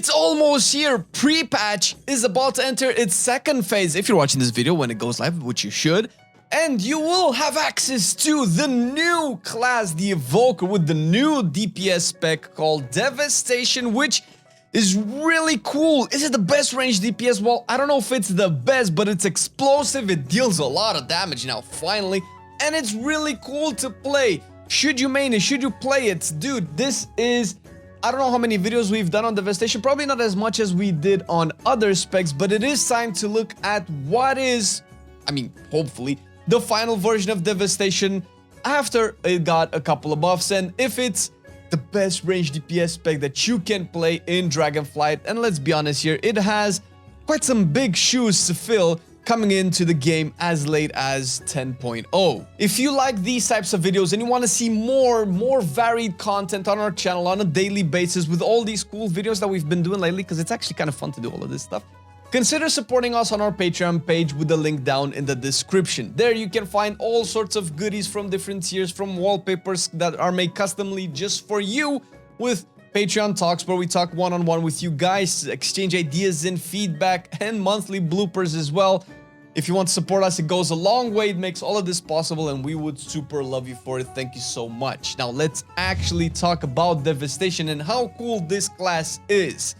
It's almost here. Pre-patch is about to enter its second phase if you're watching this video when it goes live, which you should. And you will have access to the new class, the Evoker, with the new DPS spec called Devastation, which is really cool. Is it the best range DPS? Well, I don't know if it's the best, but it's explosive. It deals a lot of damage now, finally. And it's really cool to play. Should you main it? Should you play it? Dude, this is... I don't know how many videos we've done on Devastation, probably not as much as we did on other specs, but it is time to look at what is, I mean, hopefully, the final version of Devastation after it got a couple of buffs, and if it's the best range DPS spec that you can play in Dragonflight. And let's be honest here, it has quite some big shoes to fill coming into the game as late as 10.0. If you like these types of videos and you want to see more varied content on our channel on a daily basis with all these cool videos that we've been doing lately, because it's actually kind of fun to do all of this stuff, consider supporting us on our Patreon page with the link down in the description. There you can find all sorts of goodies from different tiers, from wallpapers that are made customly just for you, with Patreon talks where we talk one-on-one with you guys, exchange ideas and feedback, and monthly bloopers as well. If you want to support us, it goes a long way. It makes all of this possible, and we would super love you for it. Thank you so much. Now, let's actually talk about Devastation and how cool this class is.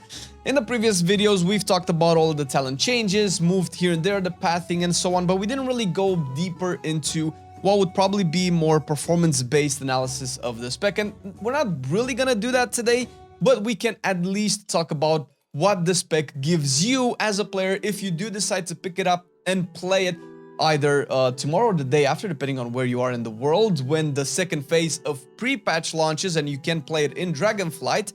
In the previous videos, we've talked about all of the talent changes, moved here and there, the pathing, and so on, but we didn't really go deeper into what would probably be more performance-based analysis of the spec, and we're not really gonna do that today, but we can at least talk about what the spec gives you as a player if you do decide to pick it up and play it either tomorrow or the day after, depending on where you are in the world, when the second phase of pre-patch launches, and you can play it in Dragonflight,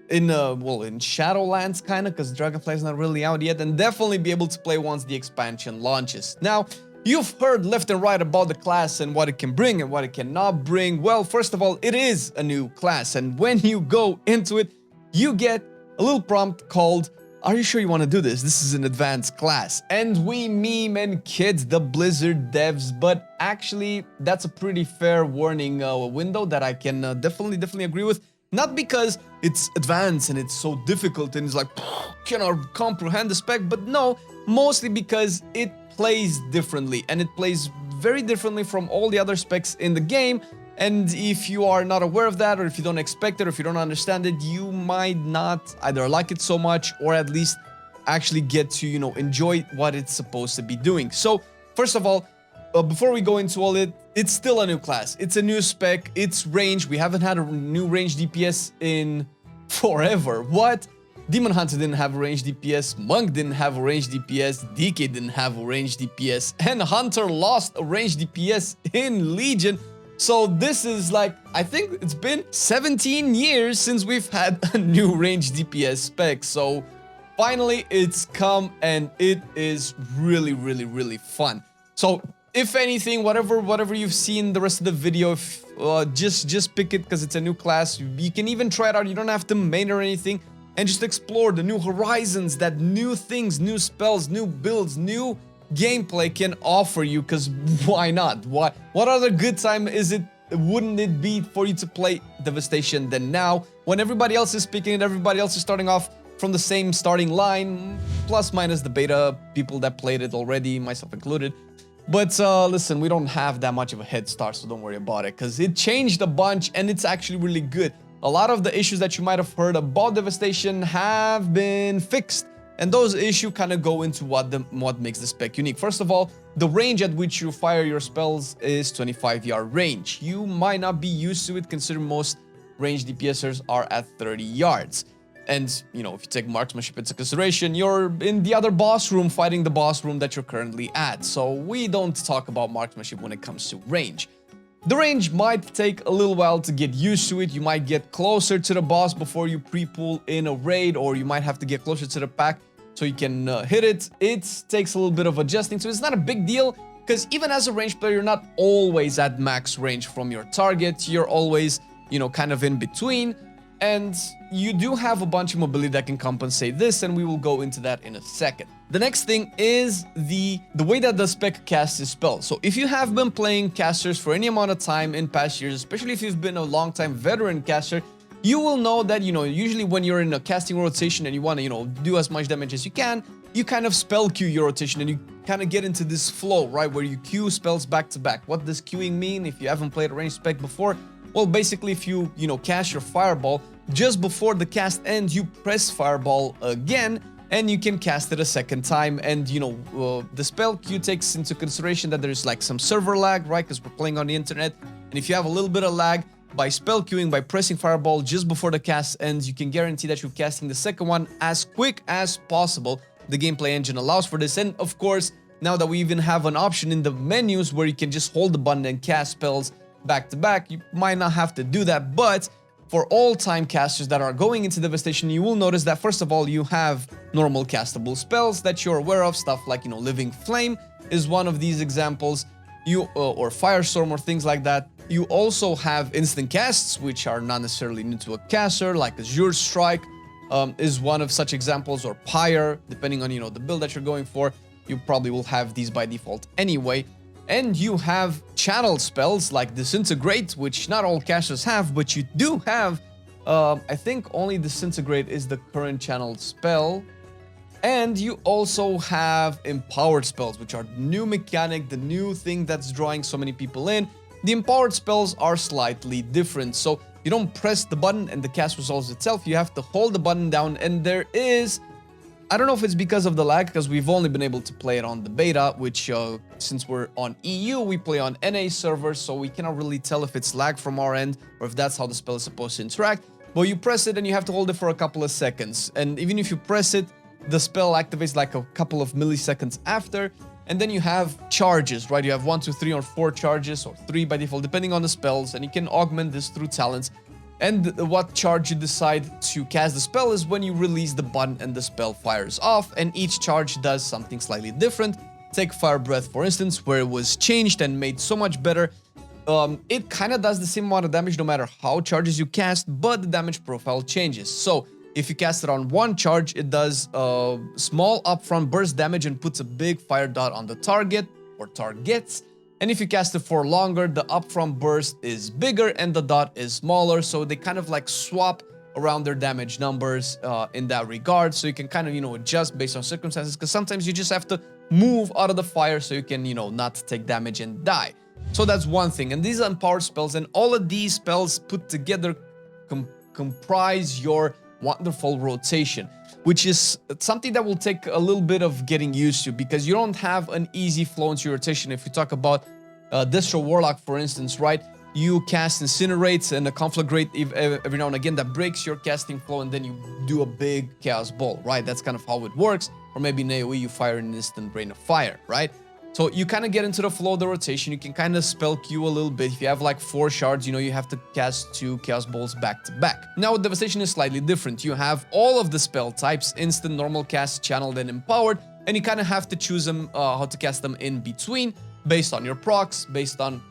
in Shadowlands kind of, because Dragonflight is not really out yet, and definitely be able to play once the expansion launches. Now, you've heard left and right about the class and what it can bring and what it cannot bring. Well, first of all, it is a new class, and when you go into it, you get a little prompt called, "Are you sure you want to do this? This is an advanced class." And we meme and kid the Blizzard devs, but actually, that's a pretty fair warning window that I can definitely agree with. Not because it's advanced and it's so difficult and it's like, cannot comprehend the spec, but no, mostly because it plays differently, and it plays very differently from all the other specs in the game. And if you are not aware of that, or if you don't expect it, or if you don't understand it, you might not either like it so much, or at least actually get to, enjoy what it's supposed to be doing. So, first of all, before we go into all it, it's still a new class. It's a new spec. It's range. We haven't had a new range DPS in forever. What? Demon Hunter didn't have a range DPS. Monk didn't have a range DPS. DK didn't have a range DPS. And Hunter lost a range DPS in Legion. So this is like, I think it's been 17 years since we've had a new range DPS spec. So finally it's come, and it is really fun. So if anything, whatever you've seen the rest of the video, just pick it because it's a new class. You can even try it out. You don't have to main or anything, and just explore the new horizons that new things, new spells, new builds, new gameplay can offer you, because why not? What other good time wouldn't it be for you to play Devastation than now, when everybody else is picking it, everybody else is starting off from the same starting line, plus minus the beta people that played it already, myself included. But listen, we don't have that much of a head start, so don't worry about it, because it changed a bunch and it's actually really good. A lot of the issues that you might have heard about Devastation have been fixed, and those issues kind of go into what makes the spec unique. First of all, the range at which you fire your spells is 25-yard range. You might not be used to it, considering most range DPSers are at 30 yards. And, if you take marksmanship into consideration, you're in the other boss room fighting the boss room that you're currently at. So we don't talk about marksmanship when it comes to range. The range might take a little while to get used to it. You might get closer to the boss before you pre-pull in a raid, or you might have to get closer to the pack so you can hit it. It takes a little bit of adjusting, so it's not a big deal, because even as a range player, you're not always at max range from your target. You're always, kind of in between. And you do have a bunch of mobility that can compensate this, and we will go into that in a second. The next thing is the way that the spec casts is spells. So if you have been playing casters for any amount of time in past years, especially if you've been a long-time veteran caster, you will know that, usually when you're in a casting rotation and you want to, do as much damage as you can, you kind of spell queue your rotation and you kind of get into this flow, right, where you queue spells back to back. What does queuing mean if you haven't played a ranged spec before? Well, basically, if you, cast your fireball, just before the cast ends, you press fireball again, and you can cast it a second time. And, the spell queue takes into consideration that there's like some server lag, right, because we're playing on the internet. And if you have a little bit of lag, by spell queuing, by pressing fireball just before the cast ends, you can guarantee that you're casting the second one as quick as possible. The gameplay engine allows for this, and of course, now that we even have an option in the menus where you can just hold the button and cast spells back to back, you might not have to do that, but for all time casters that are going into Devastation, you will notice that first of all, you have normal castable spells that you're aware of, stuff like, Living Flame is one of these examples, or Firestorm or things like that. You also have instant casts, which are not necessarily new to a caster, like Azure Strike, is one of such examples, or Pyre, depending on, the build that you're going for. You probably will have these by default anyway. And you have channel spells like Disintegrate, which not all casters have, but you do have. I think only Disintegrate is the current channel spell. And you also have Empowered spells, which are the new mechanic, the new thing that's drawing so many people in. The Empowered spells are slightly different, so you don't press the button and the cast resolves itself. You have to hold the button down, and there is, I don't know if it's because of the lag, because we've only been able to play it on the beta, which since we're on EU, we play on NA servers, so we cannot really tell if it's lag from our end or if that's how the spell is supposed to interact. But you press it and you have to hold it for a couple of seconds, and even if you press it, the spell activates like a couple of milliseconds after. And then you have charges, right? You have 1, 2, 3, or 4 charges, or 3 by default, depending on the spells, and you can augment this through talents. And what charge you decide to cast the spell is when you release the button and the spell fires off, and each charge does something slightly different. Take Fire Breath, for instance, where it was changed and made so much better. It kind of does the same amount of damage no matter how charges you cast, but the damage profile changes. So if you cast it on one charge, it does small upfront burst damage and puts a big fire dot on the target or targets. And if you cast it for longer, the upfront burst is bigger and the dot is smaller. So they kind of like swap around their damage numbers in that regard. So you can kind of, adjust based on circumstances, because sometimes you just have to move out of the fire so you can, not take damage and die. So that's one thing. And these are empowered spells, and all of these spells put together comprise your wonderful rotation, which is something that will take a little bit of getting used to, because you don't have an easy flow into your rotation. If you talk about Destro Warlock, for instance, right, you cast Incinerates and a Conflagrate every now and again that breaks your casting flow, and then you do a big Chaos Ball, right? That's kind of how it works. Or maybe in AoE you fire an instant Rain of Fire, right? So you kind of get into the flow of the rotation. You can kind of spell queue a little bit. If you have like 4 shards, you have to cast 2 Chaos Balls back to back. Now with Devastation is slightly different. You have all of the spell types, instant, normal cast, channeled, and empowered, and you kind of have to choose them, how to cast them in between, based on your procs, based on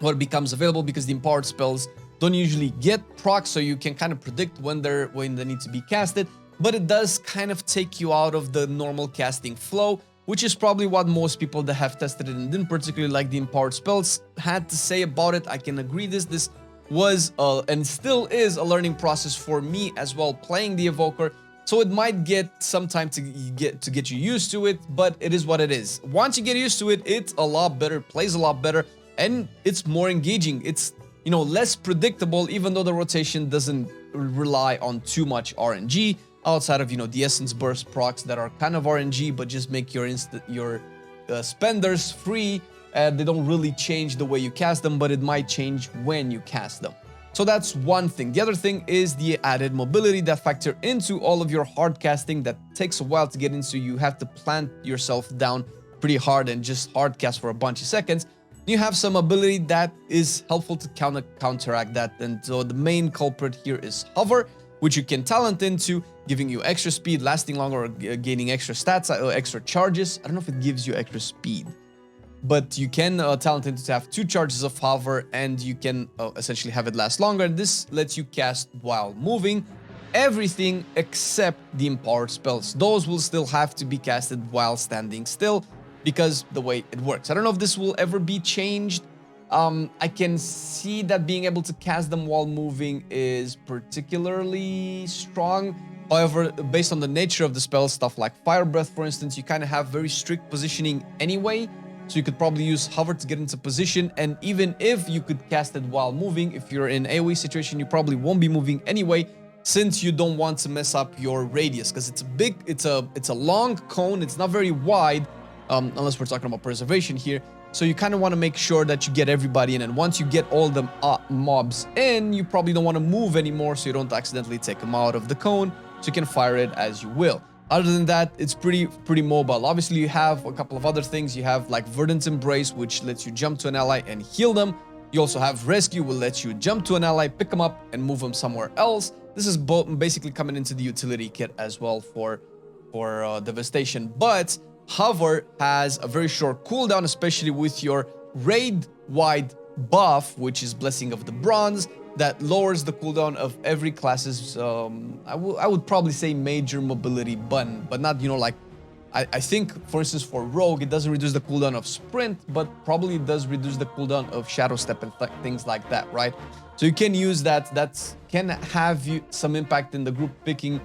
what becomes available, because the empowered spells don't usually get procs, so you can kind of predict when they need to be casted, but it does kind of take you out of the normal casting flow, which is probably what most people that have tested it and didn't particularly like the empowered spells had to say about it. I can agree this was and still is a learning process for me as well, playing the Evoker. So it might get some time to get you used to it, but it is what it is. Once you get used to it, it's a lot better, plays a lot better, and it's more engaging. It's, less predictable, even though the rotation doesn't rely on too much RNG. Outside of, the Essence Burst procs that are kind of RNG, but just make your spenders free. They don't really change the way you cast them, but it might change when you cast them. So that's one thing. The other thing is the added mobility that factor into all of your hard casting that takes a while to get into. You have to plant yourself down pretty hard and just hard cast for a bunch of seconds. You have some ability that is helpful to counteract that. And so the main culprit here is Hover, which you can talent into, giving you extra speed, lasting longer, or gaining extra stats, extra charges. I don't know if it gives you extra speed, but you can talent into to have 2 charges of Hover, and you can essentially have it last longer. This lets you cast while moving everything except the empowered spells. Those will still have to be casted while standing still, because the way it works. I don't know if this will ever be changed. I can see that being able to cast them while moving is particularly strong. However, based on the nature of the spell, stuff like Fire Breath, for instance, you kind of have very strict positioning anyway. So you could probably use Hover to get into position. And even if you could cast it while moving, if you're in AoE situation, you probably won't be moving anyway, since you don't want to mess up your radius, because it's a long cone. It's not very wide, unless we're talking about preservation here. So you kind of want to make sure that you get everybody in, and once you get all the mobs in, you probably don't want to move anymore so you don't accidentally take them out of the cone, so you can fire it as you will. Other than that, it's pretty mobile. Obviously, you have a couple of other things. You have like Verdant Embrace, which lets you jump to an ally and heal them. You also have Rescue, will let you jump to an ally, pick them up, and move them somewhere else. This is basically coming into the utility kit as well for Devastation. But Hover has a very short cooldown, especially with your raid-wide buff, which is Blessing of the Bronze, that lowers the cooldown of every class's, I would probably say major mobility button, but not, like, I think, for instance, for Rogue, it doesn't reduce the cooldown of Sprint, but probably does reduce the cooldown of Shadow Step and things like that, right? So you can use that. That can have some impact in the group picking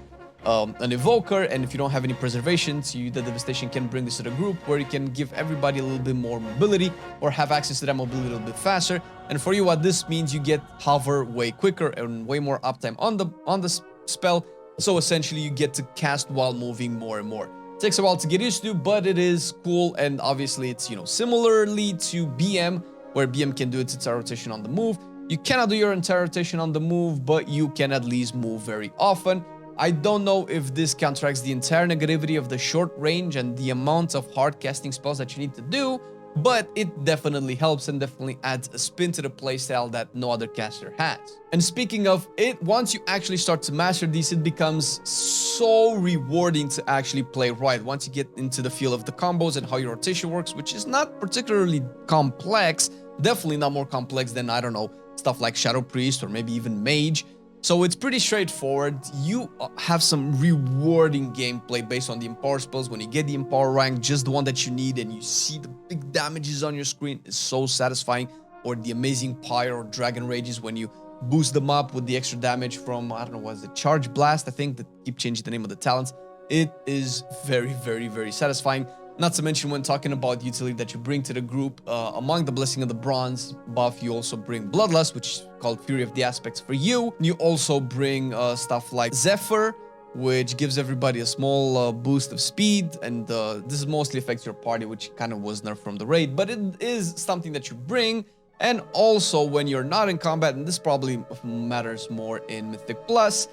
an Evoker, and if you don't have any preservations, the Devastation can bring this to the group, where you can give everybody a little bit more mobility or have access to that mobility a little bit faster. And for you, what this means, you get Hover way quicker and way more uptime on the spell. So essentially, you get to cast while moving more and more. It takes a while to get used to, but it is cool, and obviously it's similarly to BM, where BM can do its entire rotation on the move. You cannot do your entire rotation on the move, but you can at least move very often. I don't know if this counteracts the entire negativity of the short range and the amount of hard casting spells that you need to do, but it definitely helps and definitely adds a spin to the playstyle that no other caster has. And speaking of it, once you actually start to master these, it becomes so rewarding to actually play right. Once you get into the feel of the combos and how your rotation works, which is not particularly complex, definitely not more complex than, I don't know, stuff like Shadow Priest or maybe even Mage. So it's pretty straightforward. You have some rewarding gameplay based on the Empower spells. When you get the Empower rank, just the one that you need, and you see the big damages on your screen, is so satisfying. Or the amazing Pyre or Dragon Rages when you boost them up with the extra damage from, I don't know, was it Charge Blast? I think, that keep changing the name of the talents. It is very, very, very satisfying. Not to mention, when talking about the utility that you bring to the group, among the Blessing of the Bronze buff, you also bring Bloodlust, which is called Fury of the Aspects for you. You also bring stuff like Zephyr, which gives everybody a small boost of speed, and this mostly affects your party, which kind of was nerfed from the raid, but it is something that you bring. And also, when you're not in combat, and this probably matters more in Mythic Plus,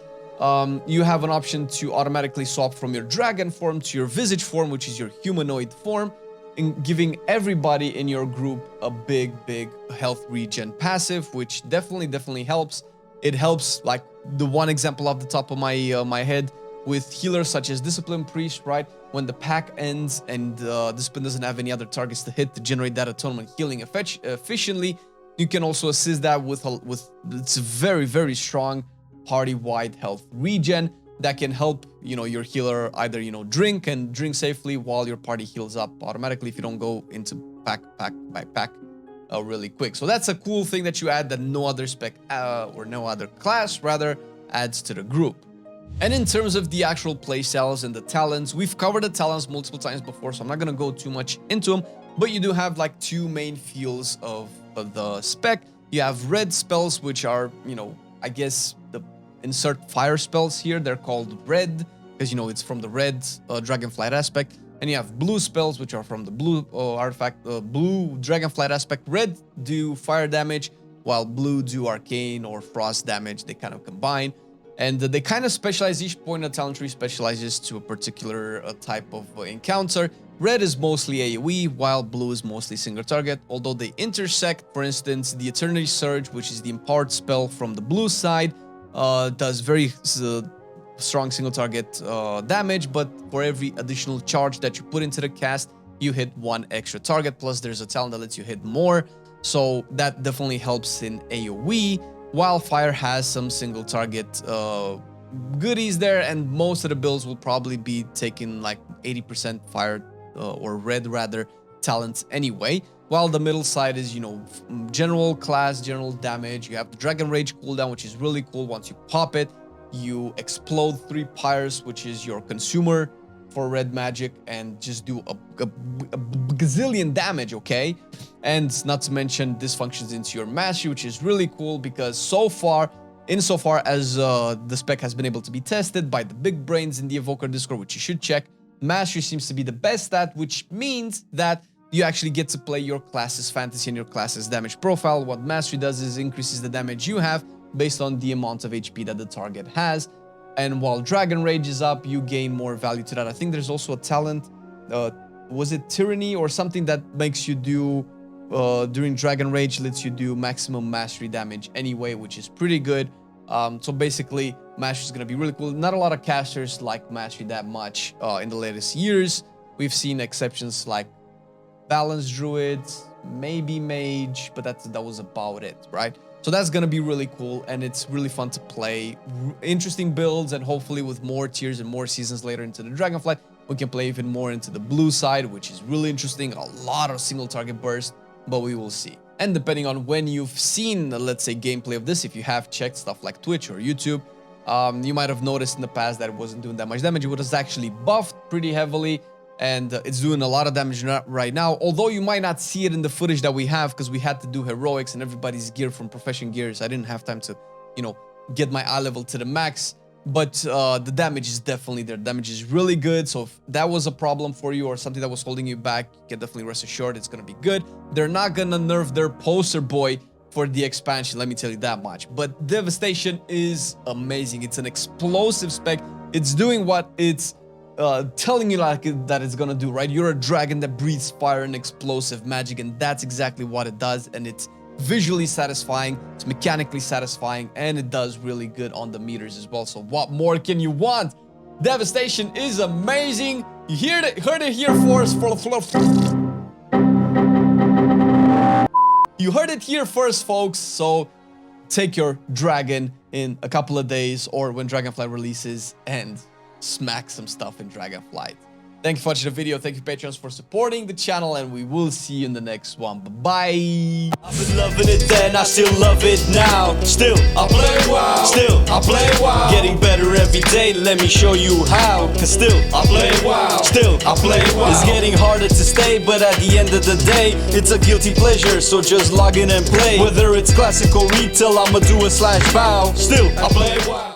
you have an option to automatically swap from your dragon form to your visage form, which is your humanoid form, and giving everybody in your group a big health regen passive, which definitely helps. It helps, like the one example off the top of my head, with healers such as Discipline Priest, right? When the pack ends and Discipline doesn't have any other targets to hit to generate that atonement healing efficiently, you can also assist that with it's very strong party-wide health regen that can help your healer either drink safely while your party heals up automatically if you don't go into pack by pack really quick. So that's a cool thing that you add that no other spec or no other class rather adds to the group. And in terms of the actual playstyles and the talents, we've covered the talents multiple times before, so I'm not gonna go too much into them, but you do have like two main fields of the spec. You have red spells, which are I guess the insert fire spells here. They're called red because it's from the red Dragonflight aspect. And you have blue spells, which are from the blue artifact, blue Dragonflight aspect. Red do fire damage, while blue do arcane or frost damage. They kind of combine, and they kind of specialize. Each point of the talent tree specializes to a particular type of encounter. Red is mostly AoE, while blue is mostly single target, although they intersect. For instance, the Eternity Surge, which is the empowered spell from the blue side, does very strong single target damage, but for every additional charge that you put into the cast, you hit one extra target, plus there's a talent that lets you hit more, so that definitely helps in AoE, while Fire has some single target goodies there, and most of the builds will probably be taking like 80% Fire or red rather talents anyway. While the middle side is, you know, general class, general damage. You have the Dragon Rage cooldown, which is really cool. Once you pop it, you explode 3 pyres, which is your consumer for red magic, and just do a gazillion damage, okay? And not to mention, this functions into your mastery, which is really cool because insofar as the spec has been able to be tested by the big brains in the Evoker Discord, which you should check, mastery seems to be the best stat, which means that you actually get to play your class's fantasy and your class's damage profile. What mastery does is increases the damage you have based on the amount of HP that the target has. And while Dragon Rage is up, you gain more value to that. I think there's also a talent, was it Tyranny or something that makes you do, during Dragon Rage, lets you do maximum mastery damage anyway, which is pretty good. So basically, mastery is going to be really cool. Not a lot of casters like mastery that much in the latest years. We've seen exceptions like Balance Druid, maybe Mage, but that was about it, right? So that's gonna be really cool, and it's really fun to play. Interesting builds, and hopefully with more tiers and more seasons later into the Dragonflight, we can play even more into the blue side, which is really interesting. A lot of single target burst, but we will see. And depending on when you've seen, let's say, gameplay of this, if you have checked stuff like Twitch or YouTube, you might have noticed in the past that it wasn't doing that much damage. It was actually buffed pretty heavily, and it's doing a lot of damage right now, although you might not see it in the footage that we have because we had to do heroics and everybody's gear from profession gears. I didn't have time to, you know, get my eye level to the max, but the damage is definitely there. Damage is really good, so if that was a problem for you or something that was holding you back, you can definitely rest assured it's gonna be good. They're not gonna nerf their poster boy for the expansion, let me tell you that much. But Devastation is amazing. It's an explosive spec. It's doing what it's telling you that it's gonna do, right? You're a dragon that breathes fire and explosive magic, and that's exactly what it does. And it's visually satisfying, it's mechanically satisfying, and it does really good on the meters as well. So what more can you want? Devastation is amazing. You heard it here first. You heard it here first, folks. So take your dragon in a couple of days or when Dragonflight releases and smack some stuff in Dragonflight. Thank you for watching the video. Thank you, Patreons, for supporting the channel, and we will see you in the next one. Bye-bye. I've been loving it then, I still love it now. Still, I play WoW. Still, I play WoW. Getting better every day, let me show you how. Cause still, I play WoW. Still, I play WoW. It's getting harder to stay, but at the end of the day, it's a guilty pleasure, so just log in and play. Whether it's classic or retail, I'ma do a /bow. Still, I play WoW.